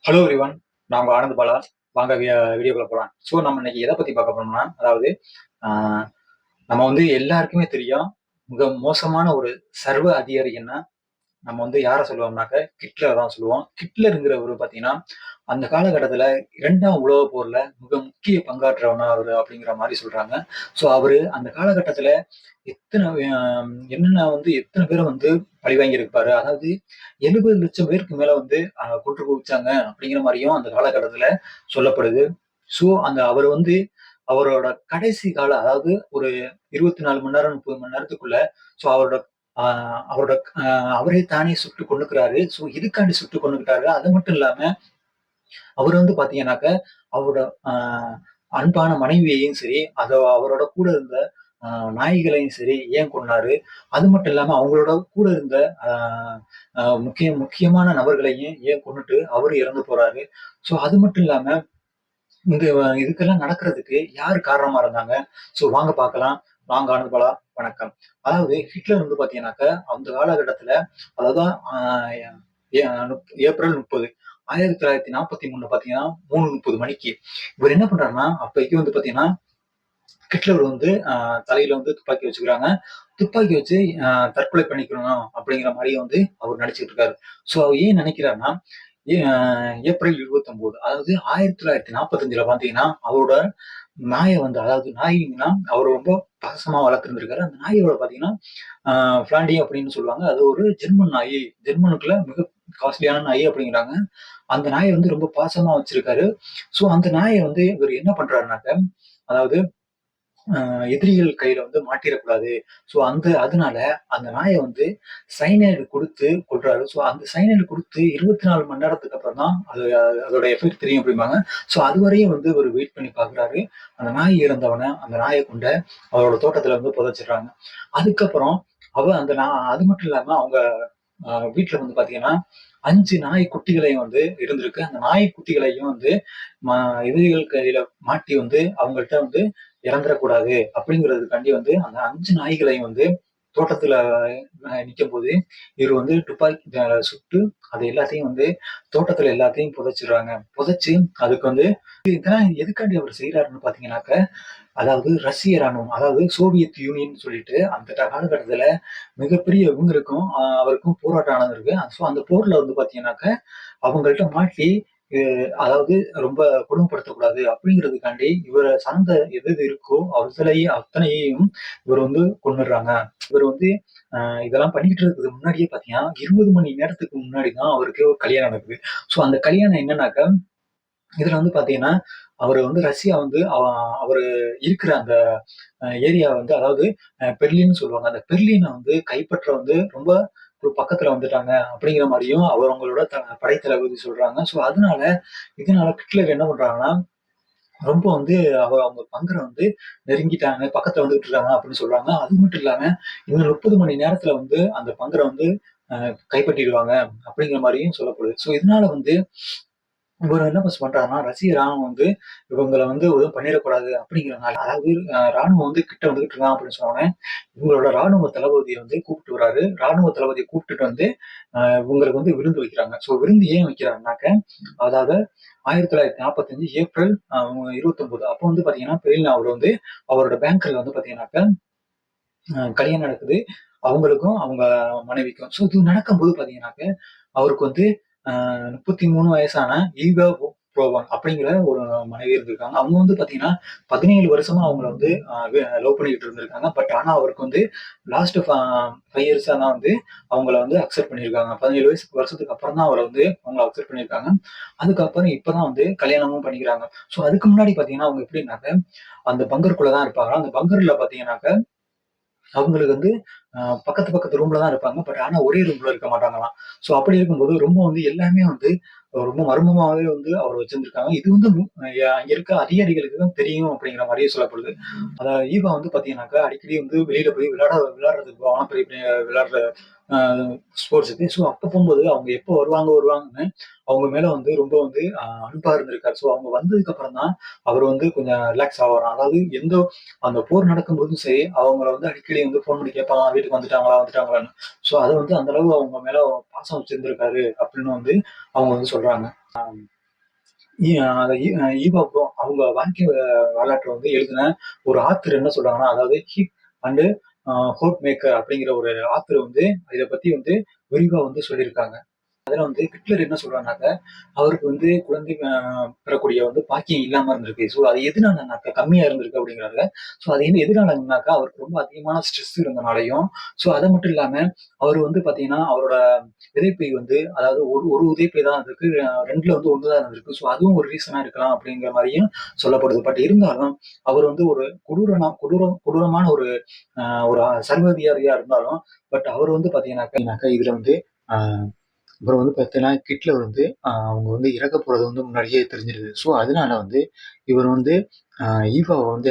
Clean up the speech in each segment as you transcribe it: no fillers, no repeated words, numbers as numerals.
Hello everyone. நான் உங்க ஆனந்த் பாலா. வாங்க வீடியோக்குள்ள போலாம். ஸோ நம்ம இன்னைக்கு எதை பத்தி பார்க்க போறோம்னா, அதாவது ஆஹ் நம்ம வந்து எல்லாருக்குமே தெரியும். மிக மோசமான ஒரு சர்வ அதிகாரி என்ன, நம்ம வந்து யாரை சொல்லுவோம்னாக்க ஹிட்லர் தான் சொல்லுவோம். ஹிட்லருங்கிறவர் பார்த்தீங்கன்னா, அந்த காலகட்டத்தில் இரண்டாம் உலகப் போர்ல மிக முக்கிய பங்காற்றவனா அவர் அப்படிங்கிற மாதிரி சொல்றாங்க. ஸோ அவரு அந்த காலகட்டத்தில் எத்தனை என்னென்ன வந்து எத்தனை பேரை வந்து பழிவாங்கியிருப்பாரு. அதாவது 70 லட்சம் பேருக்கு மேல வந்து கொன்று குவிச்சாங்க அப்படிங்கிற மாதிரியும் அந்த காலகட்டத்தில் சொல்லப்படுது. ஸோ அந்த அவர் வந்து அவரோட கடைசி காலம், அதாவது ஒரு 24 மணி நேரம் 30 மணி நேரத்துக்குள்ள ஸோ அவரோட அவரே தானே சுட்டு கொன்னுக்கிறாரு. ஸோ இதுக்காண்டி சுட்டு கொன்னுக்கிட்டாரு. அது மட்டும் இல்லாம அவர் வந்து பாத்தீங்கன்னாக்க அவரோட ஆஹ் அன்பான மனைவியையும் சரி, அவரோட கூட இருந்த நாய்களையும் சரி ஏன் கொன்னாரு. அது மட்டும் இல்லாம அவங்களோட கூட இருந்த முக்கியமான நபர்களையும் ஏன் கொன்னுட்டு அவரு இறந்து போறாரு. ஸோ அது மட்டும் இல்லாம இந்த இதுக்கெல்லாம் நடக்கிறதுக்கு யார் காரணமா இருந்தாங்க? ஸோ வாங்க பார்க்கலாம். வாங்க ஆனந்த். வணக்கம். அதாவது ஹிட்லர் வந்து பார்த்தீங்கன்னாக்க, அந்த காலகட்டத்தில அதாவது ஏப்ரல் 30 1943 பார்த்தீங்கன்னா 3:30 மணிக்கு இவர் என்ன பண்றாருன்னா, அப்போதைக்கு வந்து பார்த்தீங்கன்னா ஹிட்லர் வந்து தலையில வந்து துப்பாக்கி வச்சுக்கிறாங்க. துப்பாக்கி வச்சு தற்கொலை பண்ணிக்கணும் அப்படிங்கிற மாதிரி வந்து அவர் நடிச்சிட்டு இருக்காரு. ஸோ அவர் ஏன் நினைக்கிறாருன்னா, ஏப்ரல் 29 அதாவது 1945 பார்த்தீங்கன்னா அவரோட நாயை வந்து, அதாவது நாய்னா அவர் ரொம்ப பாசமா வளர்த்துருந்திருக்காரு. அந்த நாயோட பார்த்தீங்கன்னா பிளாண்டி அப்படின்னு சொல்லுவாங்க. அது ஒரு ஜெர்மன் நாய். ஜெர்மனுக்குள்ள மிக காஸ்ட்லியான நாய் அப்படிங்கிறாங்க. அந்த நாயை வந்து ரொம்ப பாசமா வச்சிருக்காரு. ஸோ அந்த நாயை வந்து இவர் என்ன பண்றாருனாக்க, அதாவது எதிரிகள் கையில வந்து மாட்டிறக்கூடாது. ஸோ அதனால அந்த நாயை வந்து சைனைடு குடுத்து கொல்றாரு. ஸோ அந்த சைனைடு குடுத்து 24 மணி நேரத்துக்கு அப்புறம் தான் அதோட எஃபெக்ட் தெரியும் அப்படிம்பாங்க. ஸோ அதுவரையும் வந்து இவரு வெயிட் பண்ணி பார்க்குறாரு. அந்த நாய் இறந்தவன, அந்த நாய கொண்ட அவரோட தோட்டத்துல வந்து புதைச்சிடுறாங்க. அதுக்கப்புறம் அது மட்டும் இல்லாம அவங்க வீட்ல வந்து பாத்தீங்கன்னா 5 நாய் குட்டிகளையும் வந்து இருந்திருக்கு. அந்த நாய் குட்டிகளையும் வந்து எதிரிகள் கையில மாட்டி வந்து அவங்கள்ட்ட வந்து இறந்துடக்கூடாது அப்படிங்கிறதுக்காண்டி வந்து அந்த 5 நாய்களையும் வந்து தோட்டத்துல நிக்கும்போது இவர் வந்து துப்பாக்கி சுட்டு அது எல்லாத்தையும் வந்து தோட்டத்துல எல்லாத்தையும் புதைச்சிடுறாங்க. புதைச்சு அதுக்கு வந்து இதெல்லாம் எதுக்காண்டி அவர் செய்யறாருன்னு பாத்தீங்கன்னாக்க, அதாவது ரஷ்ய ராணுவம், அதாவது சோவியத் யூனியன் சொல்லிட்டு அந்த காலகட்டத்துல மிகப்பெரிய இவங்களுக்கும் அவருக்கும் போராட்டம் நடந்திருக்கு. ஸோ அந்த போர்ல வந்து பாத்தீங்கன்னாக்க அவங்கள்ட்ட மாட்டி அதாவது ரொம்ப கொடுமைப்படுத்தக்கூடாது அப்படிங்கிறதுக்காண்டி இவரை சார்ந்த எது எது இருக்கோ அத்தனையையும் இவர் வந்து கொண்டுடுறாங்க. இவர் வந்து இதெல்லாம் பண்ணிக்கிட்டு இருக்கிறதுக்கு முன்னாடியே பாத்தீங்கன்னா 20 மணி நேரத்துக்கு முன்னாடி தான் அவருக்கு ஒரு கல்யாணம் நடக்குது. ஸோ அந்த கல்யாணம் என்னன்னாக்க, இதுல வந்து பாத்தீங்கன்னா அவர் வந்து ரஷ்யா வந்து அவரு இருக்கிற அந்த ஏரியா வந்து, அதாவது பெர்லின்னு சொல்லுவாங்க. அந்த பெர்லினை வந்து கைப்பற்ற வந்து ரொம்ப ஒரு பக்கத்துல வந்துட்டாங்க அப்படிங்கிற மாதிரியும் அவங்களோட படை தளபதி சொல்றாங்க. ஸோ இதனால ஹிட்லர் என்ன பண்றாங்கன்னா, ரொம்ப வந்து அவங்க பங்கரை வந்து நெருங்கிட்டாங்க, பக்கத்துல வந்துகிட்டு இருக்காங்க அப்படின்னு சொல்றாங்க. அது மட்டும் இல்லாம இன்னும் 30 மணி நேரத்துல வந்து அந்த பங்கரை வந்து கைப்பற்றிடுவாங்க அப்படிங்கிற மாதிரியும் சொல்லப்படுது. ஸோ இதனால வந்து இவரு என்ன பண்றாருன்னா, ரஷ்ய ராணுவம் வந்து இவங்கள வந்து எதுவும் பண்ணிறக்கூடாது அப்படிங்கிறனால, அதாவது ராணுவம் வந்து கிட்ட வந்துகிட்டு இருக்கான் அப்படின்னு சொன்னோனே, இவங்களோட ராணுவ தளபதிய வந்து கூப்பிட்டு வராரு. ராணுவ தளபதிய கூப்பிட்டுட்டு வந்து இவங்களுக்கு வந்து விருந்து வைக்கிறாங்க. ஸோ விருந்து ஏன் வைக்கிறாங்கனாக்க, அதாவது 1945 ஏப்ரல் 29 அப்போ வந்து பாத்தீங்கன்னா, பெர்லின் வந்து அவரோட பேங்க்ல வந்து பாத்தீங்கன்னாக்க கல்யாணம் நடக்குது. அவங்களுக்கும், அவங்க மனைவிக்கும். ஸோ இது நடக்கும்போது பாத்தீங்கன்னாக்க, அவருக்கு வந்து 33 வயசான ஈவா புரோவான் அப்படிங்கிற ஒரு மனைவி இருந்திருக்காங்க. அவங்க வந்து பாத்தீங்கன்னா 17 வருஷமா அவங்கள வந்து லவ் பண்ணிக்கிட்டு இருந்திருக்காங்க. பட் ஆனா அவருக்கு வந்து லாஸ்ட் 5 இயர்ஸா தான் வந்து அவங்கள வந்து அக்செப்ட் பண்ணியிருக்காங்க. 17 வருஷத்துக்கு அப்புறம் தான் அவரை வந்து அவங்கள அக்செப்ட் பண்ணியிருக்காங்க. அதுக்கப்புறம் இப்பதான் வந்து கல்யாணமும் பண்ணிக்கிறாங்க. ஸோ அதுக்கு முன்னாடி பாத்தீங்கன்னா அவங்க எப்படின்னாக்க, அந்த பங்கருக்குள்ள தான் இருப்பாங்க. அந்த பங்கர்ல பாத்தீங்கன்னாக்க அவங்களுக்கு வந்து பக்கத்து பக்கத்து ரூம்ல தான் இருப்பாங்க. பட் ஆனா ஒரே ரூம்ல இருக்க மாட்டாங்களாம். ஸோ அப்படி இருக்கும்போது ரொம்ப வந்து எல்லாமே வந்து ரொம்ப மர்மமாவே வந்து அவர வச்சிருந்திருக்காங்க. இது வந்து அங்க இருக்க அதிகாரிகளுக்கு தான் தெரியும் அப்படிங்கிற மாரியே சொல்லப்படுது. ஈவா வந்து பாத்தீங்கன்னாக்கா, அடிக்கடி வந்து வெளியில போய் விளையாடுறதுக்கு போவாங்க. பெரிய பெரிய விளையாடுற அ ஸ்போர்ட்ஸுக்கு. ஸோ அப்ப போம்போது அவங்க எப்போ வருவாங்கன்னு அவங்க மேல வந்து ரொம்ப வந்து அன்பா இருந்திருக்காரு. ஸோ அவங்க வந்ததுக்கு அப்புறம் தான் அவர் வந்து கொஞ்சம் ரிலாக்ஸ் ஆவாராம். அதாவது அந்த போர் நடக்கும்போதும் சரி, அவங்கள வந்து அடிக்கடி வந்து ஃபோன் பண்ணி கேட்பாங்களாம், வீட்டுக்கு வந்துட்டாங்களான்னு. ஸோ அது வந்து அந்த அளவு அவங்க மேல பாசம் வச்சிருந்திருக்காரு அப்படின்னு வந்து அவங்க வந்து சொல்றாங்க. அந்த ஈவா ப்ரோ அவங்க வாழ்க்கை வரலாற்றை வந்து எழுதின ஒரு ஆத்தர் என்ன சொல்றாங்கன்னா, அதாவது ஹிப் அண்ட் ஹோப் மேக்கர் அப்படிங்கிற ஒரு ஆத்தர் வந்து இதை பத்தி வந்து விரிவா வந்து சொல்லியிருக்காங்க. அதுல வந்து ஹிட்லர் என்ன சொல்றாருனாக்க, அவருக்கு வந்து குழந்தை பெறக்கூடிய வந்து பாக்கியம் இல்லாம இருந்திருக்கு. ஸோ அது எதனாலனாக்கா கம்மியா இருந்திருக்கு அப்படிங்கிறாங்க. ஸோ அது என்ன எதனாலனாக்கா, அவருக்கு ரொம்ப அதிகமான ஸ்ட்ரெஸ் இருந்தனாலயும், ஸோ அது மட்டும் இல்லாம அவரு வந்து பாத்தீங்கன்னா, அவரோட விதைப்பை வந்து அதாவது ஒரு ஒரு விதைப்பை தான் இருக்கு. 2ல வந்து 1 தான் இருந்திருக்கு. ஸோ அதுவும் ஒரு ரீசனா இருக்கலாம் அப்படிங்கிற மாரியும் சொல்லப்படுது. பட் இருந்தாலும், அவர் வந்து ஒரு கொடூரமான ஒரு அ ஒரு சர்வதிகாரியா இருந்தாலும், பட் அவர் வந்து பாத்தீங்கன்னாக்கா, இதுல வந்து அ அப்புறம் வந்து பார்த்தீங்கன்னா, ஹிட்லர் வந்து அவங்க வந்து இறக்க போறது வந்து முன்னாடியே தெரிஞ்சிருது. ஸோ, அதனால வந்து இவர் வந்து அ ஈவாட்ட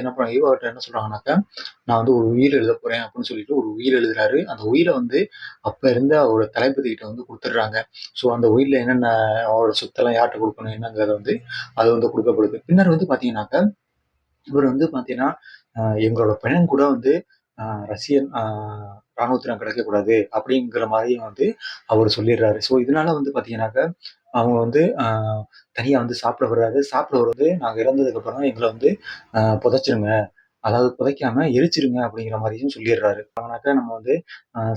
என்ன சொல்றாங்கனாக்கா, "நான் வந்து ஒரு உயில் எழுதப் போறேன்" அப்படின்னு சொல்லிட்டு ஒரு உயில் எழுதுறாரு. அந்த உயில வந்து அப்ப இருந்த அவரோட தளபதி கிட்ட வந்து குடுத்துடுறாங்க. ஸோ, அந்த உயில்ல என்னென்ன அவரோட சொத்தெல்லாம் யார்ட்ட குடுக்கணும் என்னங்கிறத வந்து அது வந்து குடுக்கப்படுது. பின்னர் வந்து பார்த்தீங்கன்னாக்கா, இவர் வந்து பார்த்தீங்கன்னா, எங்களோட பிணம் கூட வந்து அ ரஷ்யன் ராணுவத்திடம் கிடைக்கக்கூடாது அப்படிங்கிற மாரியும் வந்து அவரு சொல்லிடுறாரு. ஸோ இதனால வந்து பார்த்தீங்கன்னாக்கா, அவங்க வந்து தனியா வந்து சாப்பிட விடுறாரு. சாப்பிட வரும்போது நாங்க இறந்ததுக்கப்புறம் எங்கள வந்து புதைச்சிருங்க. அதாவது புதைக்காம எரிச்சிருங்க அப்படிங்கிற மாரியும் சொல்லிடுறாரு. ஆனாக்கா நம்ம வந்து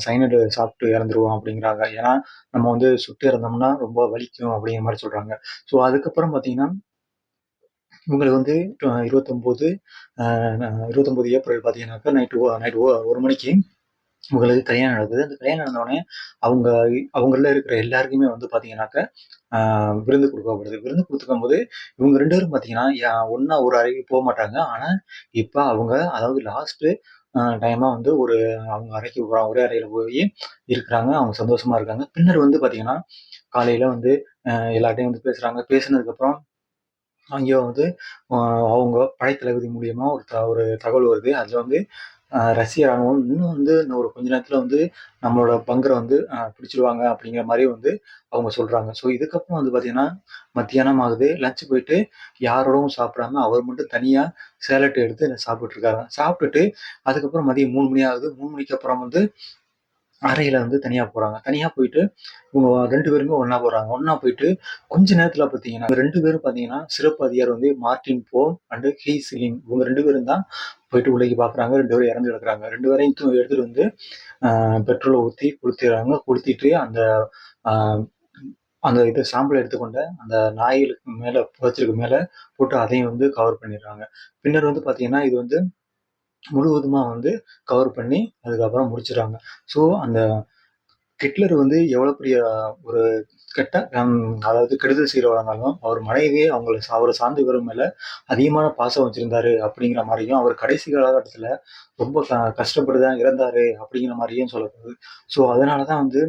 சயனைடு சாப்பிட்டு இறந்துருவோம் அப்படிங்கிறாங்க. ஏன்னா, நம்ம வந்து சுட்டு இறந்தோம்னா ரொம்ப வலிக்கும் அப்படிங்கிற மாரி சொல்றாங்க. ஸோ அதுக்கப்புறம் பார்த்தீங்கன்னா, இவங்களுக்கு வந்து 29 அ 29 ஏப்ரல் பார்த்தீங்கன்னாக்கா, நைட் 1 மணிக்கு இவங்களுக்கு கல்யாணம் நடக்குது. அந்த கல்யாணம் நடந்தவுடனே அவங்க அவங்கள்ல இருக்கிற எல்லாருக்குமே வந்து பார்த்தீங்கன்னாக்கா, ஆ விருந்து குடுக்கப்படுது. விருந்து குடுத்துக்கும்போது, இவங்க 2 பேரும் பார்த்தீங்கன்னா, ஒண்ணா ஒரு அறைக்கு போமாட்டாங்க. ஆனா, இப்ப அவங்க அதாவது லாஸ்ட்டு டைமா வந்து அவங்க அறைக்கு ஒரே அறையில போயி இருக்கிறாங்க. அவங்க சந்தோஷமா இருக்காங்க. பின்னர் வந்து பார்த்தீங்கன்னா, காலையில வந்து எல்லார்ட்டயும் வந்து பேசுறாங்க. பேசினதுக்கப்புறம் அங்கே வந்து அ அவங்க படைத்தளபதி மூலியமா ஒரு தகவல் வருது. அதுல வந்து ரஷ்ய ராணுவம் இன்னும் ஒரு கொஞ்ச நேரத்துல வந்து நம்மளோட பங்கர வந்து பிடிச்சிருவாங்க அப்படிங்கிற மாரி வந்து அவங்க சொல்றாங்க. ஸோ இதுக்கப்புறம் வந்து பார்த்தீங்கன்னா, மத்தியானம் ஆகுது. லஞ்ச் போயிட்டு யாரோடவும் சாப்பிடாம அவர் மட்டும் தனியா சேலட் எடுத்து சாப்பிட்டுட்டு இருக்காங்க. சாப்பிட்டுட்டு அதுக்கப்புறம் மதியம் 3 மணி ஆகுது. 3 மணிக்கு அப்புறம் வந்து அறையில வந்து தனியா போறாங்க. தனியா போயிட்டு இவங்க 2 பேருமே ஒண்ணா போறாங்க. ஒண்ணா போயிட்டு கொஞ்ச நேரத்துல பார்த்தீங்கன்னா, 2 பேரும் பார்த்தீங்கன்னா, சிறப்பு அதிகாரி வந்து மார்ட்டின் போம் அண்ட் ஹீ சிலிங் இவங்க 2 பேரும் தான் போயிட்டு உள்ளேக்கு பார்க்குறாங்க. 2 பேரும் இறந்து கிடக்குறாங்க. 2 பேரையும் எடுத்துட்டு வந்து பெட்ரோல ஊத்தி கொளுத்திர்றாங்க. கொளுத்திட்டு அ அந்த சாம்பல எடுத்துக்கொண்ட அந்த நாய்களுக்கு மேல புதைச்சதுக்கு மேல போட்டு அதையும் வந்து கவர் பண்ணிடுறாங்க. பின்னர் வந்து பார்த்தீங்கன்னா, இது வந்து முழுவதுமா வந்து கவர் பண்ணி அதுக்கப்புறம் முடிச்சுடுறாங்க. ஸோ அந்த ஹிட்லர் வந்து எவ்வளோ பெரிய ஒரு கெட்ட அதாவது கெடுதல் செய்றவரா இருந்தாலும், அவர் மனைவியே அவர சார்ந்தவர் மேல அதிகமான பாசம் வச்சிருந்தாரு அப்படிங்கிற மாரியும், அவர் கடைசி காலகட்டத்தில ரொம்ப கஷ்டப்பட்டு தான் இறந்தாரு அப்படிங்கிற மாரியும் சொல்லப்படுது. ஸோ அதனால தான் வந்து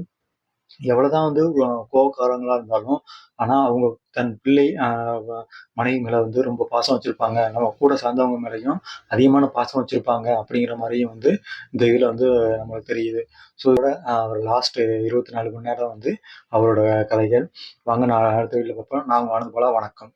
எவ்வளோதான் வந்து கோவக்காரங்களா இருந்தாலும், ஆனா அவங்க தன் பிள்ளை வ மனைவி மேல வந்து ரொம்ப பாசம் வச்சிருப்பாங்க. நம்ம கூட சார்ந்தவங்க மேலயும் அதிகமான பாசம் வச்சிருப்பாங்க அப்படிங்கிற மாரியும் வந்து இந்த இதுல வந்து நம்மளுக்கு தெரியுது. ஸோ இதோட ஒரு லாஸ்ட் 24 மணி நேரம் வந்து அவரோட கதைகள். வாங்க நான் அடுத்த வீடியோல பார்ப்போம். நான் உங்க ஆனந்த் பாலா. வணக்கம்.